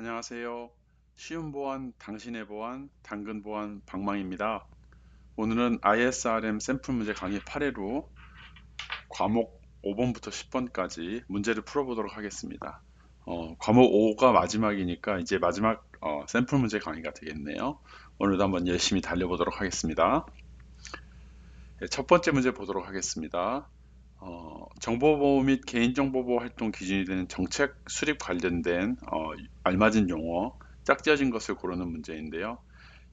안녕하세요. 쉬운 보안, 당신의 보안, 당근 보안 방망입니다. 오늘은 ISRM 샘플 문제 강의 8회로 과목 5번부터 10번까지 문제를 풀어보도록 하겠습니다. 과목 5가 마지막이니까 이제 마지막 샘플 문제 강의가 되겠네요. 오늘도 한번 열심히 달려보도록 하겠습니다. 네, 첫 번째 문제 보도록 하겠습니다. 정보보호 및 개인정보보호 활동 기준이 되는 정책 수립 관련된 알맞은 용어, 짝지어진 것을 고르는 문제인데요.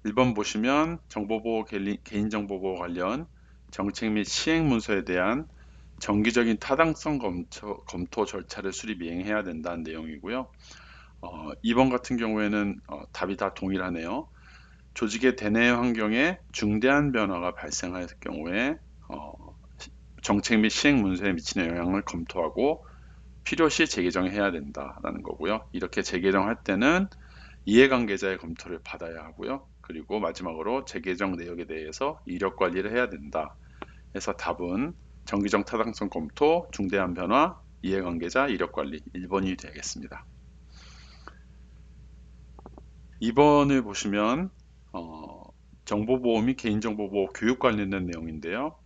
1번 보시면 정보보호, 개인정보보호 관련 정책 및 시행 문서에 대한 정기적인 타당성 검토 절차를 수립 이행해야 된다는 내용이고요. 2번 같은 경우에는 답이 다 동일하네요. 조직의 대내 환경에 중대한 변화가 발생할 경우에 정책 및 시행 문서에 미치는 영향을 검토하고 필요시 재개정해야 된다라는 거고요. 이렇게 재개정할 때는 이해관계자의 검토를 받아야 하고요. 그리고 마지막으로 재개정 내역에 대해서 이력 관리를 해야 된다. 그래서 답은 정기적 타당성 검토, 중대한 변화, 이해관계자, 이력 관리 1번이 되겠습니다. 2번을 보시면 정보보호 및 개인정보보호 교육 관련된 내용인데요.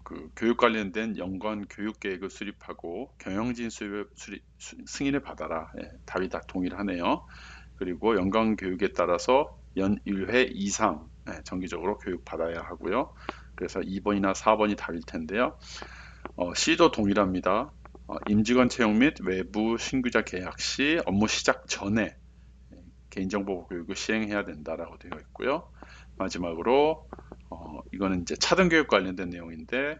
그 교육 관련된 연관 교육 계획을 수립하고 경영진 승인을 받아라. 예, 답이 다 동일하네요. 그리고 연관 교육에 따라서 연 1회 이상 정기적으로 교육 받아야 하고요. 그래서 2번이나 4번이 답일 텐데요. C도 동일합니다. 임직원 채용 및 외부 신규자 계약 시 업무 시작 전에 개인정보 교육을 시행해야 된다라고 되어 있고요. 마지막으로 이거는 이제 차등교육 관련된 내용인데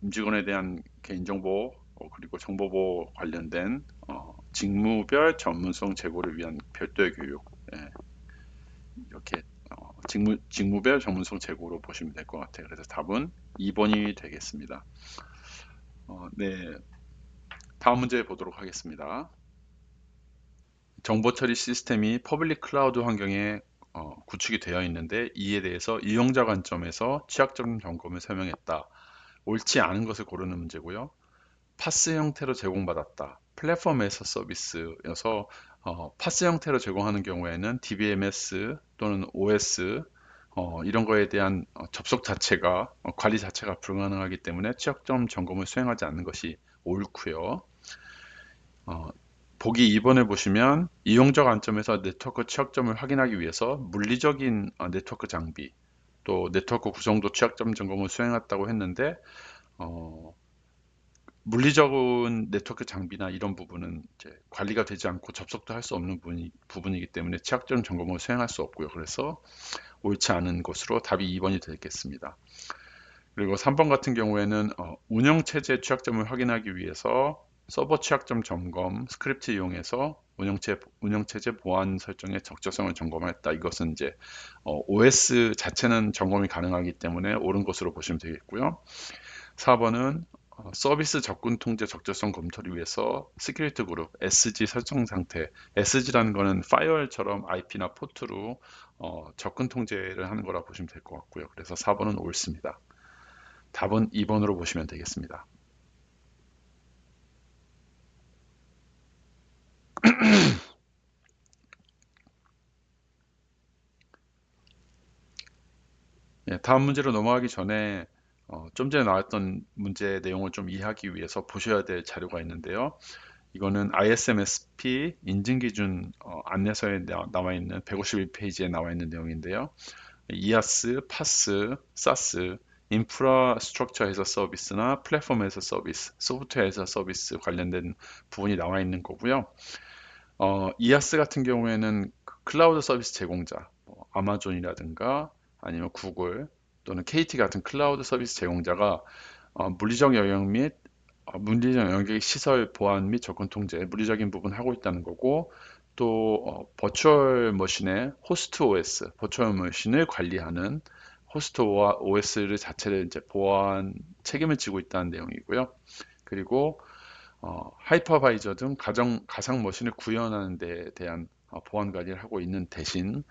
임직원에 대한 개인정보 그리고 정보보호 관련된 직무별 전문성 제고를 위한 별도의 교육 이렇게 직무별 전문성 제고로 보시면 될 것 같아요. 그래서 답은 2번이 되겠습니다. 네, 다음 문제 보도록 하겠습니다. 정보 처리 시스템이 퍼블릭 클라우드 환경에 구축이 되어 있는데 이에 대해서 이용자 관점에서 취약점 점검을 설명했다. 옳지 않은 것을 고르는 문제고요. 파스 형태로 제공받았다. 플랫폼 에서 서비스여서 파스 형태로 제공하는 경우에는 DBMS 또는 OS 이런 거에 대한 접속 자체가 관리 자체가 불가능하기 때문에 취약점 점검을 수행하지 않는 것이 옳고요. 보기 2번에 보시면 이용자 관점에서 네트워크 취약점을 확인하기 위해서 물리적인 네트워크 장비 또 네트워크 구성도 취약점 점검을 수행했다고 했는데 물리적인 네트워크 장비나 이런 부분은 이제 관리가 되지 않고 접속도 할 수 없는 부분이기 때문에 취약점 점검을 수행할 수 없고요. 그래서 옳지 않은 것으로 답이 2번이 되겠습니다. 그리고 3번 같은 경우에는 운영체제 취약점을 확인하기 위해서 서버 취약점 점검 스크립트 이용해서 운영체제 보안 설정의 적절성을 점검했다. 이것은 이제 OS 자체는 점검이 가능하기 때문에 옳은 것으로 보시면 되겠고요. 4번은 서비스 접근 통제 적절성 검토를 위해서 시큐리티 그룹 SG 설정 상태 SG라는 거는 파이어월처럼 IP나 포트로 접근 통제를 하는 거라 보시면 될 것 같고요. 그래서 4번은 옳습니다. 답은 2번으로 보시면 되겠습니다. 예, 다음 문제로 넘어가기 전에 좀 전에 나왔던 문제 내용을 좀 이해하기 위해서 보셔야 될 자료가 있는데요. 이거는 ISMSP 인증기준 안내서에 나와 있는 151페이지에 나와 있는 내용인데요. 이아스, 파스, 사스, 인프라스트럭처 에서 서비스나 플랫폼 에서 서비스, 소프트웨어 에서 서비스 관련된 부분이 나와 있는 거고요. 이아스 같은 경우에는 클라우드 서비스 제공자, 아마존이라든가 아니면 구글 또는 KT 같은 클라우드 서비스 제공자가 물리적 영역 및 물리적 영역의 시설 보안 및 접근 통제, 물리적인 부분 하고 있다는 거고 또 버추얼 머신의 호스트 OS, 버추얼 머신을 관리하는 호스트 OS를 자체를 이제 보안 책임을 지고 있다는 내용이고요. 그리고 하이퍼바이저 등 가상 머신을 구현하는 데 대한 보안 관리를 하고 있는 대신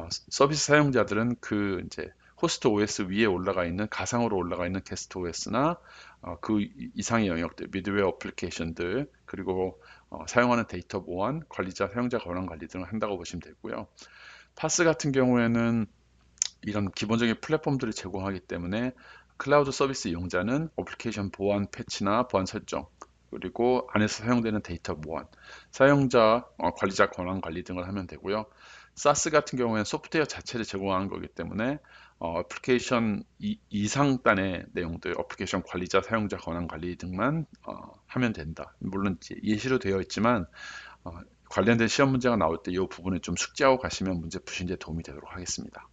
서비스 사용자들은 그 이제 호스트 OS 위에 올라가 있는 가상으로 올라가 있는 게스트 OS나 그 이상의 영역들, 미드웨어 어플리케이션들 그리고 사용하는 데이터 보안, 관리자, 사용자 권한 관리 등을 한다고 보시면 되고요. 파스 같은 경우에는 이런 기본적인 플랫폼들을 제공하기 때문에 클라우드 서비스 이용자는 어플리케이션 보안 패치나 보안 설정, 그리고 안에서 사용되는 데이터 보안, 사용자 관리자 권한 관리 등을 하면 되고요. 사스 같은 경우에는 소프트웨어 자체를 제공하는 거기 때문에 애플리케이션 이상단의 내용들, 애플리케이션 관리자, 사용자 권한 관리 등만 하면 된다. 물론 예시로 되어 있지만 어, 관련된 시험 문제가 나올 때 이 부분을 좀 숙지하고 가시면 문제 푸신 데 도움이 되도록 하겠습니다.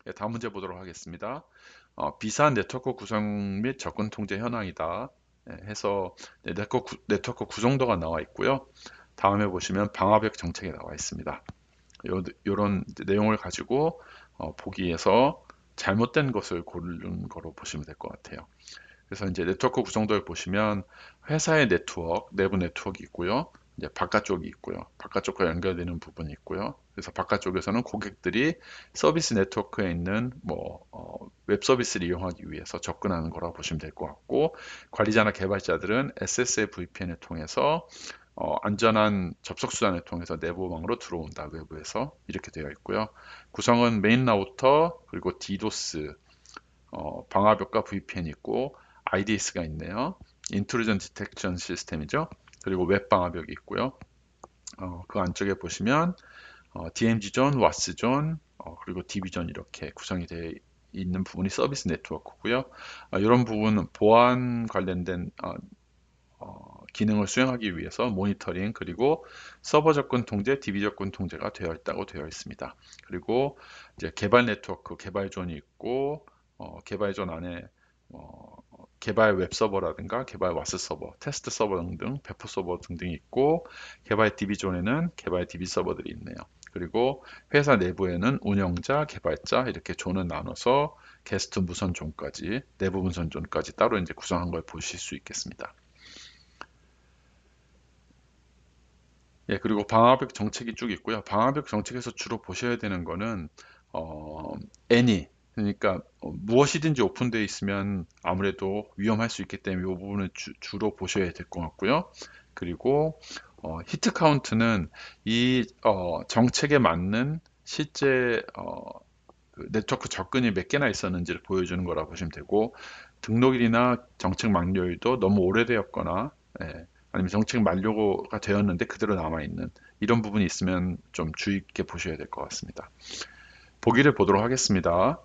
네, 다음 문제 보도록 하겠습니다. 비슷한 네트워크 구성 및 접근 통제 현황이다. 해서 네트워크 구성도가 나와 있고요. 다음에 보시면 방화벽 정책이 나와 있습니다. 이런 내용을 가지고 보기에서 잘못된 것을 고른 거로 보시면 될 것 같아요. 그래서 이제 네트워크 구성도를 보시면 회사의 네트워크, 내부 네트워크가 있고요. 이제 바깥쪽이 있고요. 바깥쪽과 연결되는 부분이 있고요. 그래서 바깥쪽에서는 고객들이 서비스 네트워크에 있는 웹 서비스를 이용하기 위해서 접근하는 거라고 보시면 될 것 같고, 관리자나 개발자들은 SSL VPN을 통해서 안전한 접속 수단을 통해서 내부망으로 들어온다. 외부에서 이렇게 되어 있고요. 구성은 메인 라우터, 그리고 디도스, 방화벽과 VPN이 있고 IDS가 있네요. 인트루전 디텍션 시스템이죠. 그리고 웹 방화벽이 있고요. 그 안쪽에 보시면 DMZ 존, WAS 존, 그리고 DB 존 이렇게 구성이 되어 있는 부분이 서비스 네트워크고요. 이런 부분은 보안 관련된 기능을 수행하기 위해서 모니터링, 그리고 서버 접근 통제, DB 접근 통제가 되어 있다고 되어 있습니다. 그리고 이제 개발 네트워크, 개발 존이 있고 개발 존 안에 개발 웹 서버라든가 개발 와스 서버, 테스트 서버 등등, 배포 서버 등등이 있고, 개발 DB 존에는 개발 DB 서버들이 있네요. 그리고 회사 내부에는 운영자, 개발자 이렇게 존을 나눠서 게스트 무선 존까지, 내부 무선 존까지 따로 이제 구성한 걸 보실 수 있겠습니다. 예, 그리고 방화벽 정책이 쭉 있고요. 방화벽 정책에서 주로 보셔야 되는 거는 any, 그러니까 무엇이든지 오픈되어 있으면 아무래도 위험할 수 있기 때문에 이 부분을 주로 보셔야 될 것 같고요. 그리고 히트 카운트는 이 정책에 맞는 실제 그 네트워크 접근이 몇 개나 있었는지를 보여주는 거라 보시면 되고, 등록일이나 정책 만료일도 너무 오래되었거나 아니면 정책 만료가 되었는데 그대로 남아있는 이런 부분이 있으면 좀 주의 있게 보셔야 될 것 같습니다. 보기를 보도록 하겠습니다.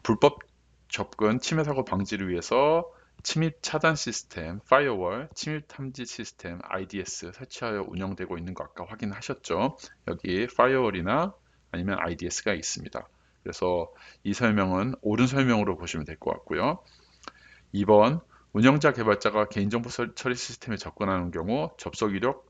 불법 접근, 침해 사고 방지를 위해서 침입 차단 시스템, 파이어월, 침입 탐지 시스템, IDS 설치하여 운영되고 있는 거 아까 확인하셨죠? 여기 파이어월이나 아니면 IDS가 있습니다. 그래서 이 설명은 옳은 설명으로 보시면 될 것 같고요. 2번, 운영자 개발자가 개인정보 처리 시스템에 접근하는 경우 접속 이력,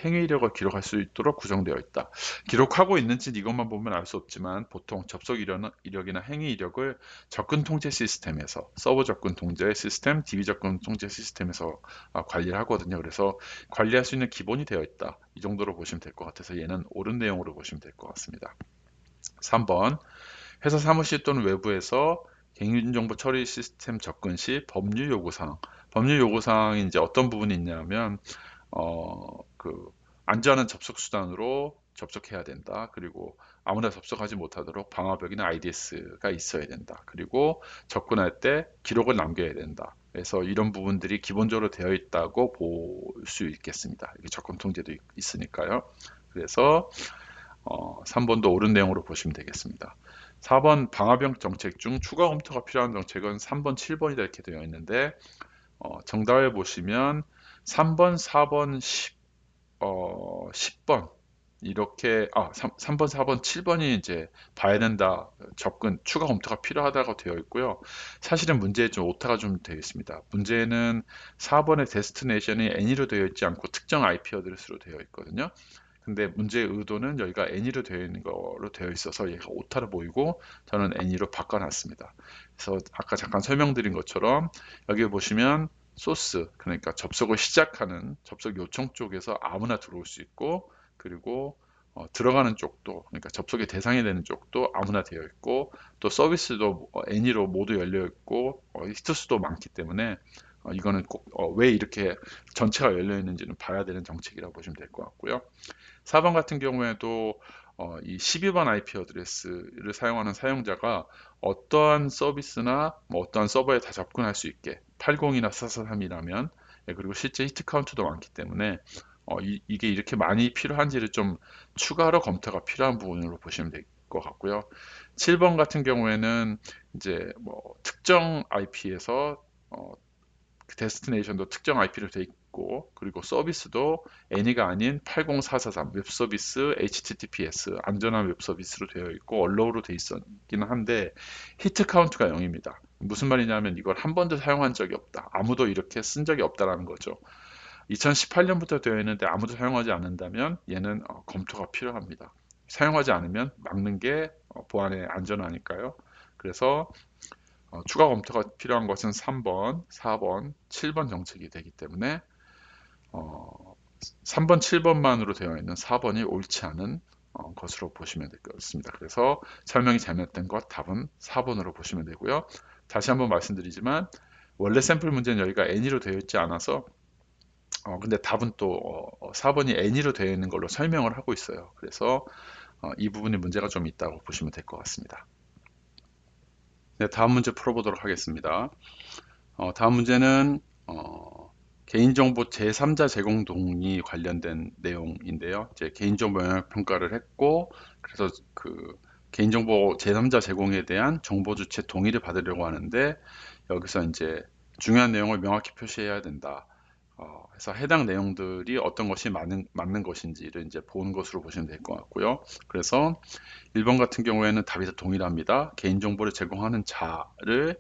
행위 이력을 기록할 수 있도록 구성되어 있다. 기록하고 있는지 이것만 보면 알 수 없지만 보통 접속 이력이나 행위 이력을 접근 통제 시스템에서, 서버 접근 통제 시스템, DB 접근 통제 시스템에서 관리를 하거든요. 그래서 관리할 수 있는 기본이 되어 있다. 이 정도로 보시면 될 것 같아서 얘는 옳은 내용으로 보시면 될 것 같습니다. 3번, 회사 사무실 또는 외부에서 개인정보 처리 시스템 접근 시 법률 요구사항. 법률 요구사항이 이제 어떤 부분이 있냐면, 그 안전한 접속 수단으로 접속해야 된다. 그리고 아무나 접속하지 못하도록 방화벽이나 IDS가 있어야 된다. 그리고 접근할 때 기록을 남겨야 된다. 그래서 이런 부분들이 기본적으로 되어 있다고 볼 수 있겠습니다. 이게 접근 통제도 있으니까요. 그래서 3번도 옳은 내용으로 보시면 되겠습니다. 4번 방화벽 정책 중 추가 검토가 필요한 정책은 3번, 7번이다 이렇게 되어 있는데 정답을 보시면 3번, 4번, 10번 이렇게 3번, 4번, 7번이 이제 봐야 된다. 접근 추가 검토가 필요하다고 되어 있고요. 사실은 문제에 좀 오타가 좀 되어 있습니다. 문제는 4번의 데스티네이션이 any로 되어 있지 않고 특정 IP 어드레스로 되어 있거든요. 근데 문제의 의도는 여기가 any로 되어 있는 거로 되어 있어서 얘가 오타로 보이고 저는 any로 바꿔놨습니다. 그래서 아까 잠깐 설명드린 것처럼 여기 보시면 소스, 그러니까 접속을 시작하는 접속 요청 쪽에서 아무나 들어올 수 있고, 그리고 들어가는 쪽도, 그러니까 접속의 대상이 되는 쪽도 아무나 되어 있고, 또 서비스도 any로 모두 열려 있고 히트 수도 많기 때문에 이거는 꼭 왜 이렇게 전체가 열려 있는지는 봐야 되는 정책이라고 보시면 될 것 같고요. 4번 같은 경우에도 이 12번 IP 어드레스를 사용하는 사용자가 어떠한 서비스나 뭐 어떠한 서버에 다 접근할 수 있게 80이나 443이라면 그리고 실제 히트 카운트도 많기 때문에 이게 이렇게 많이 필요한지를 좀 추가로 검토가 필요한 부분으로 보시면 될 것 같고요. 7번 같은 경우에는 이제 뭐 특정 IP에서 그 데스티네이션도 특정 IP로 돼 있고 그리고 서비스도 애니가 아닌 80443 웹서비스 HTTPS 안전한 웹서비스로 되어 있고 언로우로 되어 있기는 한데 히트 카운트가 0입니다. 무슨 말이냐면 이걸 한 번도 사용한 적이 없다. 아무도 이렇게 쓴 적이 없다라는 거죠. 2018년부터 되어 있는데 아무도 사용하지 않는다면 얘는 검토가 필요합니다. 사용하지 않으면 막는 게 보안의 안전하니까요. 그래서 추가 검토가 필요한 것은 3번, 4번, 7번 정책이 되기 때문에 3번, 7번만으로 되어 있는 4번이 옳지 않은 것으로 보시면 될 것 같습니다. 그래서 설명이 잘못된 것 답은 4번으로 보시면 되고요. 다시 한번 말씀드리지만 원래 샘플 문제는 여기가 N으로 되어 있지 않아서 근데 답은 또 4번이 N으로 되어 있는 걸로 설명을 하고 있어요. 그래서 이 부분에 문제가 좀 있다고 보시면 될 것 같습니다. 네, 다음 문제 풀어보도록 하겠습니다. 다음 문제는 개인정보 제3자 제공 동의 관련된 내용인데요. 이제 개인정보 영역 평가를 했고, 그래서 그 개인정보 제3자 제공에 대한 정보 주체 동의를 받으려고 하는데, 여기서 이제 중요한 내용을 명확히 표시해야 된다. 그래서 해당 내용들이 어떤 것이 맞는 것인지를 이제 보는 것으로 보시면 될 것 같고요. 그래서 1번 같은 경우에는 답이 다 동일합니다. 개인정보를 제공하는 자를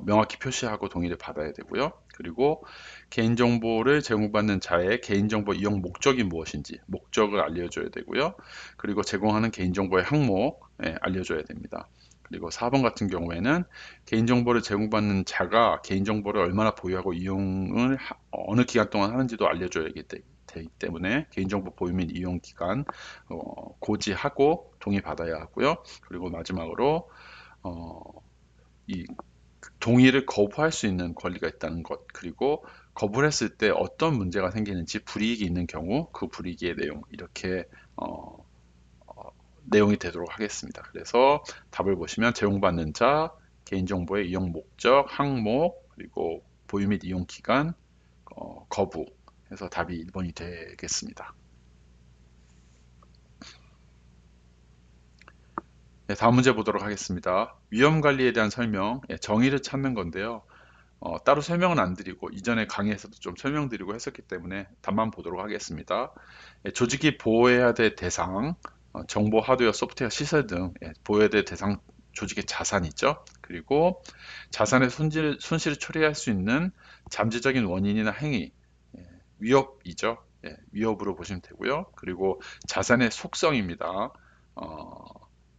명확히 표시하고 동의를 받아야 되고요. 그리고 개인정보를 제공받는 자의 개인정보 이용 목적이 무엇인지 목적을 알려줘야 되고요. 그리고 제공하는 개인정보의 항목 알려줘야 됩니다. 그리고 4번 같은 경우에는 개인정보를 제공받는 자가 개인정보를 얼마나 보유하고 이용을 어느 기간 동안 하는지도 알려줘야 되기 때문에 개인정보 보유 및 이용 기간 고지하고 동의받아야 하고요. 그리고 마지막으로 어, 이 동의를 거부할 수 있는 권리가 있다는 것, 그리고 거부를 했을 때 어떤 문제가 생기는지 불이익이 있는 경우 그 불이익의 내용 이렇게 내용이 되도록 하겠습니다. 그래서 답을 보시면 제공받는 자, 개인정보의 이용 목적, 항목, 그리고 보유 및 이용 기간, 거부 해서 답이 1번이 되겠습니다. 네, 다음 문제 보도록 하겠습니다. 위험 관리에 대한 설명, 정의를 찾는 건데요. 따로 설명은 안 드리고 이전에 강의에서도 좀 설명드리고 했었기 때문에 답만 보도록 하겠습니다. 조직이 보호해야 될 대상, 정보, 하드웨어, 소프트웨어, 시설 등 보호해야 될 대상 조직의 자산이죠. 그리고 자산의 손실을 초래할 수 있는 잠재적인 원인이나 행위, 위협이죠. 위협으로 보시면 되고요. 그리고 자산의 속성입니다.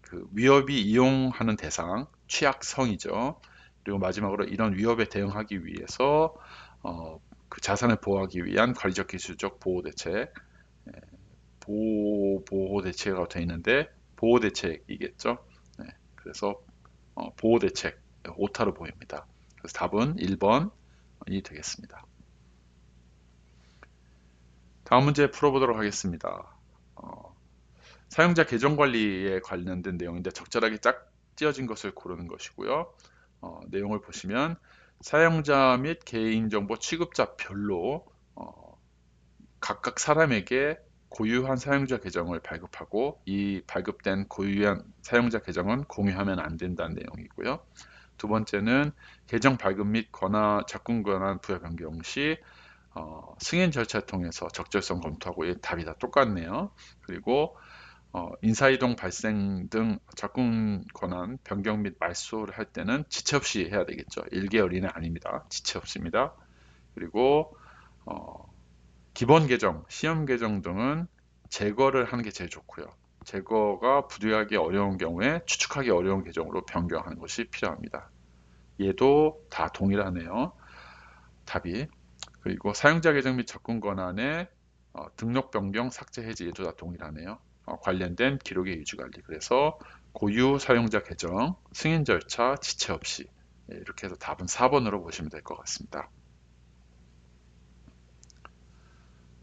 그 위협이 이용하는 대상, 취약성이죠. 그리고 마지막으로 이런 위협에 대응하기 위해서 그 자산을 보호하기 위한 관리적 기술적 보호 대책, 보호 대책이라고 되어 있는데 보호 대책이겠죠. 네, 그래서 보호 대책 오타로 보입니다. 그래서 답은 1번이 되겠습니다. 다음 문제 풀어보도록 하겠습니다. 사용자 계정 관리에 관련된 내용인데 적절하게 짝 찌어진 것을 고르는 것이고요. 내용을 보시면 사용자 및 개인정보 취급자별로 각각 사람에게 고유한 사용자 계정을 발급하고 이 발급된 고유한 사용자 계정은 공유하면 안 된다는 내용이고요. 두 번째는 계정 발급 및 접근 권한 부여 변경 시 승인 절차를 통해서 적절성 검토하고 이 답이 다 똑같네요. 그리고 인사이동 발생 등 접근 권한 변경 및 말소를 할 때는 지체 없이 해야 되겠죠. 1개월 이내 아닙니다. 지체 없습니다. 그리고 기본 계정, 시험 계정 등은 제거를 하는 게 제일 좋고요. 제거가 부두하기 어려운 경우에 추측하기 어려운 계정으로 변경하는 것이 필요합니다. 얘도 다 동일하네요. 답이. 그리고 사용자 계정 및 접근 권한의 등록 변경, 삭제, 해지 얘도 다 동일하네요. 관련된 기록의 유지 관리. 그래서 고유 사용자 계정, 승인 절차, 지체 없이 이렇게 해서 답은 4번으로 보시면 될 것 같습니다.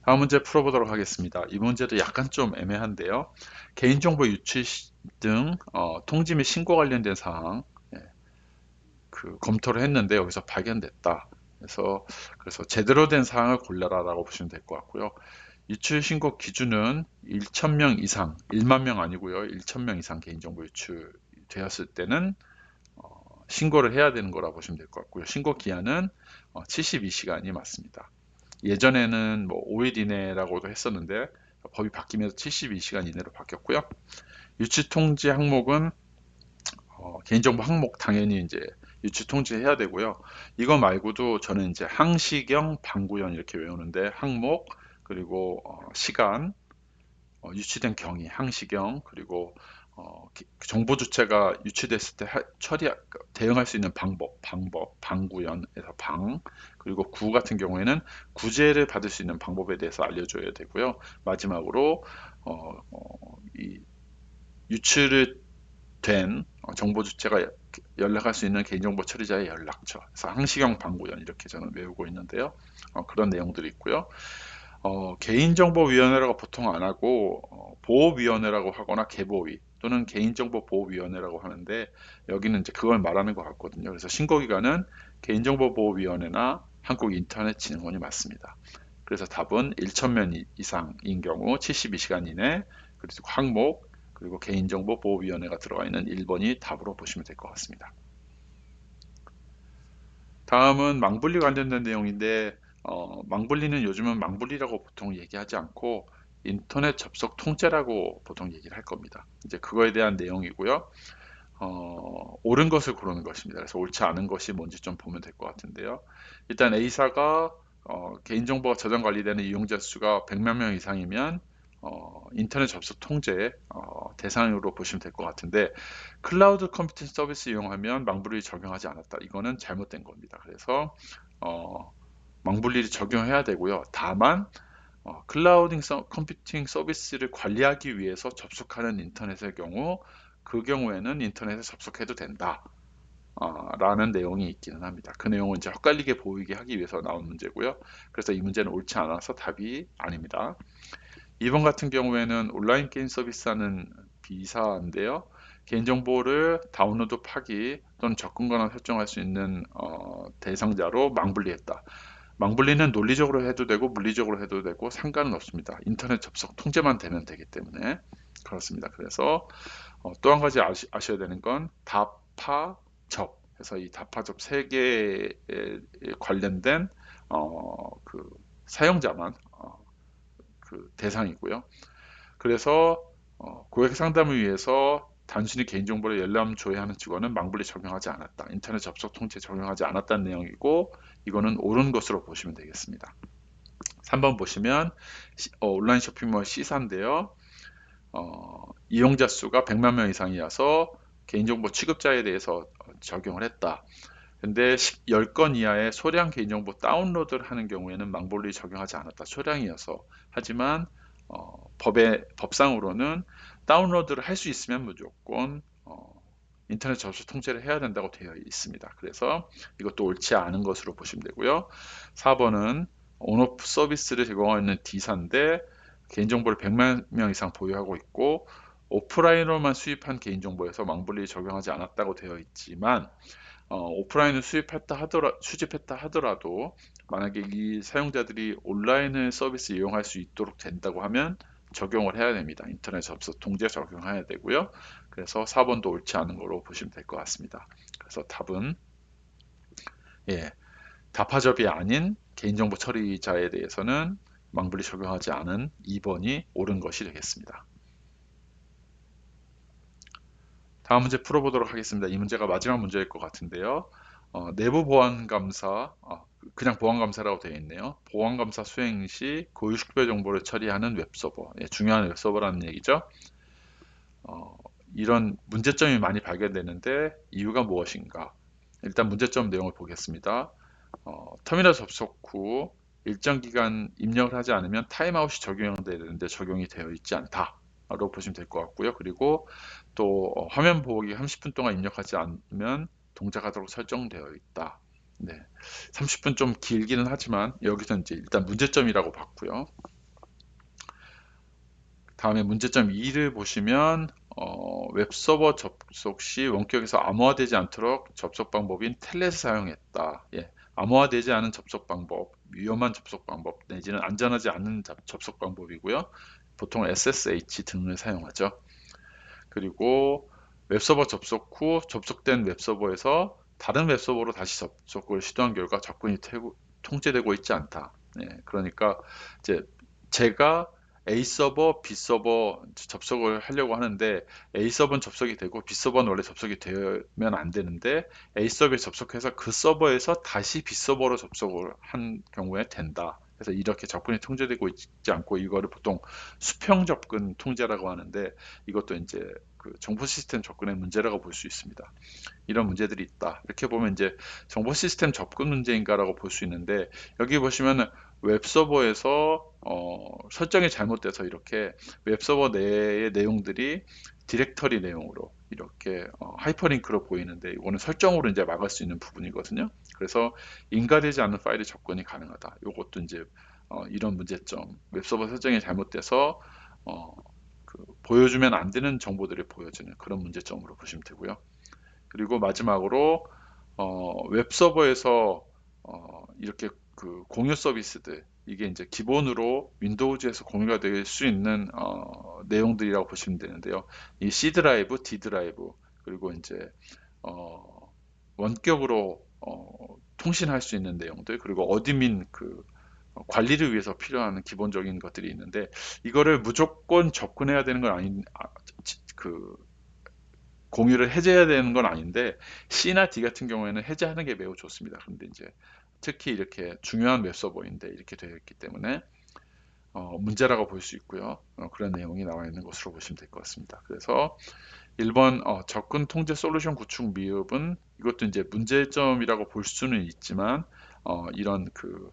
다음 문제 풀어보도록 하겠습니다. 이 문제도 약간 좀 애매한데요. 개인정보 유출 등 통지 및 신고 관련된 사항 예, 검토를 했는데 여기서 발견됐다. 그래서 제대로 된 사항을 골라라라고 보시면 될 것 같고요. 유출 신고 기준은 1,000명 이상, 1만 명 아니고요. 1,000명 이상 개인정보 유출되었을 때는 신고를 해야 되는 거라 보시면 될 것 같고요. 신고 기한은 72시간이 맞습니다. 예전에는 뭐 5일 이내라고도 했었는데 법이 바뀌면서 72시간 이내로 바뀌었고요. 유치 통지 항목은 개인정보 항목 당연히 이제 유치 통지해야 되고요. 이거 말고도 저는 이제 항시경, 방구연 이렇게 외우는데 항목 그리고 시간, 유치된 경위, 항시경 그리고 정보 주체가 유치됐을 때 대응할 수 있는 방구연에서 그리고 구 같은 경우에는 구제를 받을 수 있는 방법에 대해서 알려줘야 되고요. 마지막으로 이 유출을 된 정보 주체가 연락할 수 있는 개인정보 처리자의 연락처, 그래서 항시경 방구연 이렇게 저는 외우고 있는데요. 그런 내용들이 있고요. 개인정보위원회라고 보통 안 하고 보호위원회라고 하거나 개보위 또는 개인정보보호위원회라고 하는데 여기는 이제 그걸 말하는 것 같거든요. 그래서 신고기관은 개인정보보호위원회나 한국인터넷진흥원이 맞습니다. 그래서 답은 1,000명 이상인 경우 72시간 이내 그리고 항목 그리고 개인정보보호위원회가 들어가 있는 1번이 답으로 보시면 될 것 같습니다. 다음은 망불리 관련된 내용인데 망불리는 요즘은 망불리라고 보통 얘기하지 않고 인터넷 접속 통제라고 보통 얘기를 할 겁니다. 이제 그거에 대한 내용이고요. 옳은 것을 고르는 것입니다. 그래서 옳지 않은 것이 뭔지 좀 보면 될 것 같은데요. 일단 A사가 개인정보가 저장 관리되는 이용자 수가 100만 명 이상이면 인터넷 접속 통제 대상으로 보시면 될 것 같은데 클라우드 컴퓨팅 서비스 이용하면 망불리 적용하지 않았다. 이거는 잘못된 겁니다. 그래서 망불리를 적용해야 되고요. 다만 클라우드 컴퓨팅 서비스를 관리하기 위해서 접속하는 인터넷의 경우 그 경우에는 인터넷에 접속해도 된다. 라는 내용이 있기는 합니다. 그 내용은 이제 헛갈리게 보이게 하기 위해서 나온 문제고요. 그래서 이 문제는 옳지 않아서 답이 아닙니다. 2번 같은 경우에는 온라인 게임 서비스하는 B사인데요. 개인정보를 다운로드 파기 또는 접근 권한 설정할 수 있는 대상자로 망분리했다. 망분리는 논리적으로 해도 되고 물리적으로 해도 되고 상관은 없습니다. 인터넷 접속 통제만 되면 되기 때문에 그렇습니다. 그래서 또 한 가지 아셔야 되는 건 다파접 해서 이 다파접 세 개에 관련된 그 사용자만 그 대상이고요. 그래서 고객 상담을 위해서 단순히 개인정보를 열람 조회하는 직원은 망불리 적용하지 않았다. 인터넷 접속 통제 적용하지 않았다는 내용이고 이거는 옳은 것으로 보시면 되겠습니다. 3번 보시면 온라인 쇼핑몰 C사인데요. 이용자 수가 100만 명 이상이어서 개인정보 취급자에 대해서 적용을 했다. 근데 10건 이하의 소량 개인정보 다운로드를 하는 경우에는 망볼리 적용하지 않았다. 소량이어서. 하지만 법상으로는 다운로드를 할 수 있으면 무조건 인터넷 접속 통제를 해야 된다고 되어 있습니다. 그래서 이것도 옳지 않은 것으로 보시면 되고요. 4번은 온오프 서비스를 제공하는 D사인데 개인정보를 100만 명 이상 보유하고 있고 오프라인으로만 수입한 개인정보에서 망불리 적용하지 않았다고 되어 있지만 오프라인을 수집했다 하더라도 만약에 이 사용자들이 온라인을 서비스 이용할 수 있도록 된다고 하면 적용을 해야 됩니다. 인터넷 접속 통제 적용해야 되고요. 그래서 4번도 옳지 않은 거로 보시면 될 것 같습니다. 그래서 답은 예, 다파접이 아닌 개인정보 처리자에 대해서는 망불리 적용하지 않은 2번이 옳은 것이 되겠습니다. 다음 문제 풀어보도록 하겠습니다. 이 문제가 마지막 문제일 것 같은데요. 내부 보안감사, 그냥 보안감사라고 되어 있네요. 보안감사 수행 시 고유식별 정보를 처리하는 웹서버, 예, 중요한 웹서버라는 얘기죠. 이런 문제점이 많이 발견되는데 이유가 무엇인가? 일단 문제점 내용을 보겠습니다. 터미널 접속 후 일정 기간 입력을 하지 않으면 타임아웃이 적용되는데 적용이 되어 있지 않다로 보시면 될 것 같고요. 그리고 또 화면 보호기 30분 동안 입력하지 않으면 동작하도록 설정되어 있다. 네, 30분 좀 길기는 하지만 여기서 이제 일단 문제점이라고 봤고요. 다음에 문제점 2를 보시면 웹서버 접속 시 원격에서 암호화되지 않도록 접속 방법인 텔넷을 사용했다. 예, 암호화되지 않은 접속 방법, 위험한 접속 방법 내지는 안전하지 않은 접속 방법이고요. 보통 SSH 등을 사용하죠. 그리고 웹서버 접속 후 접속된 웹서버에서 다른 웹서버로 다시 접속을 시도한 결과 접근이 통제되고 있지 않다. 예, 그러니까 이제 제가 A 서버, B 서버 접속을 하려고 하는데 A 서버는 접속이 되고 B 서버는 원래 접속이 되면 안 되는데 A 서버에 접속해서 그 서버에서 다시 B 서버로 접속을 한 경우에 된다. 그래서 이렇게 접근이 통제되고 있지 않고 이거를 보통 수평 접근 통제라고 하는데 이것도 이제 그 정보 시스템 접근의 문제라고 볼 수 있습니다. 이런 문제들이 있다. 이렇게 보면 이제 정보 시스템 접근 문제인가라고 볼 수 있는데 여기 보시면은 웹서버에서 설정이 잘못돼서 이렇게 웹서버 내의 내용들이 디렉터리 내용으로 이렇게 하이퍼링크로 보이는데 이거는 설정으로 이제 막을 수 있는 부분이거든요. 그래서 인가되지 않은 파일이 접근이 가능하다. 이것도 이제 이런 문제점, 웹서버 설정이 잘못돼서 어, 보여주면 안 되는 정보들을 보여주는 그런 문제점으로 보시면 되고요. 그리고 마지막으로 웹서버에서 이렇게 그 공유 서비스들 이게 이제 기본으로 윈도우즈에서 공유가 될 수 있는 내용들이라고 보시면 되는데요. 이 C 드라이브, D 드라이브 그리고 이제 원격으로 통신할 수 있는 내용들 그리고 어드민 그 관리를 위해서 필요한 기본적인 것들이 있는데 이거를 무조건 접근해야 되는 건 그 공유를 해제해야 되는 건 아닌데 C나 D 같은 경우에는 해제하는 게 매우 좋습니다. 근데 이제 특히 이렇게 중요한 웹서버인데 이렇게 되어 있기 때문에 문제라고 볼 수 있고요. 그런 내용이 나와 있는 것으로 보시면 될 것 같습니다. 그래서 1번 접근 통제 솔루션 구축 미흡은 이것도 이제 문제점이라고 볼 수는 있지만 이런 그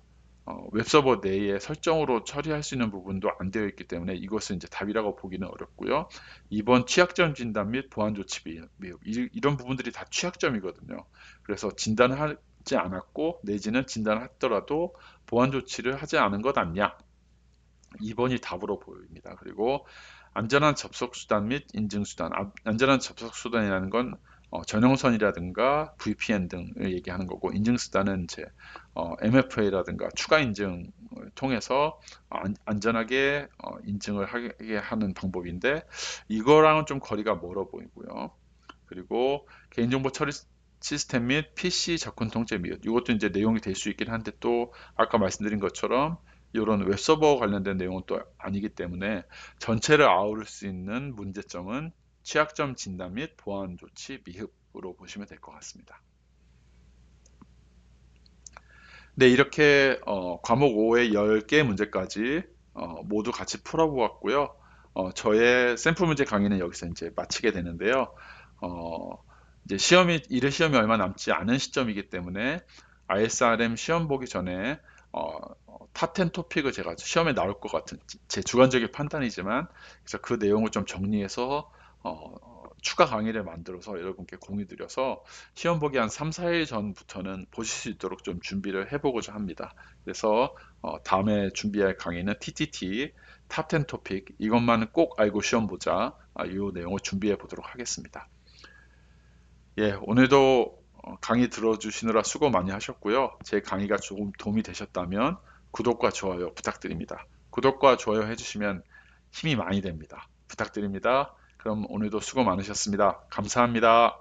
웹서버 내에 설정으로 처리할 수 있는 부분도 안 되어 있기 때문에 이것은 이제 답이라고 보기는 어렵고요. 2번 취약점 진단 및 보안 조치 미흡 이런 부분들이 다 취약점이거든요. 그래서 진단을 하지 않았고 내지는 진단을 했더라도 보안 조치를 하지 않은 것 아니냐. 2번이 답으로 보입니다. 그리고 안전한 접속 수단 및 인증 수단. 안전한 접속 수단이라는 건 전용선이라든가 VPN 등을 얘기하는 거고 인증 수단은 이제 MFA라든가 추가 인증을 통해서 안전하게 인증을 하게 하는 방법인데 이거랑은 좀 거리가 멀어 보이고요. 그리고 개인정보 처리 시스템 및 PC 접근 통제 및 이것도 이제 내용이 될 수 있긴 한데 또 아까 말씀드린 것처럼 이런 웹서버 관련된 내용은 또 아니기 때문에 전체를 아우를 수 있는 문제점은 취약점 진단 및 보안 조치 미흡으로 보시면 될 것 같습니다. 네, 이렇게 과목 5의 10개 문제까지 모두 같이 풀어보았고요. 저의 샘플 문제 강의는 여기서 이제 마치게 되는데요. 어, 이제 일의 시험이 얼마 남지 않은 시점이기 때문에 ISRM 시험 보기 전에 탑10 토픽을 제가 시험에 나올 것 같은 제 주관적인 판단이지만 그래서 그 내용을 좀 정리해서 추가 강의를 만들어서 여러분께 공유 드려서 시험 보기 한 3, 4일 전부터는 보실 수 있도록 좀 준비를 해보고자 합니다. 그래서 다음에 준비할 강의는 TTT 탑10 토픽 이것만은 꼭 알고 시험 보자 이 내용을 준비해 보도록 하겠습니다. 예, 오늘도 강의 들어주시느라 수고 많이 하셨고요. 제 강의가 조금 도움이 되셨다면 구독과 좋아요 부탁드립니다. 구독과 좋아요 해주시면 힘이 많이 됩니다. 부탁드립니다. 그럼 오늘도 수고 많으셨습니다. 감사합니다.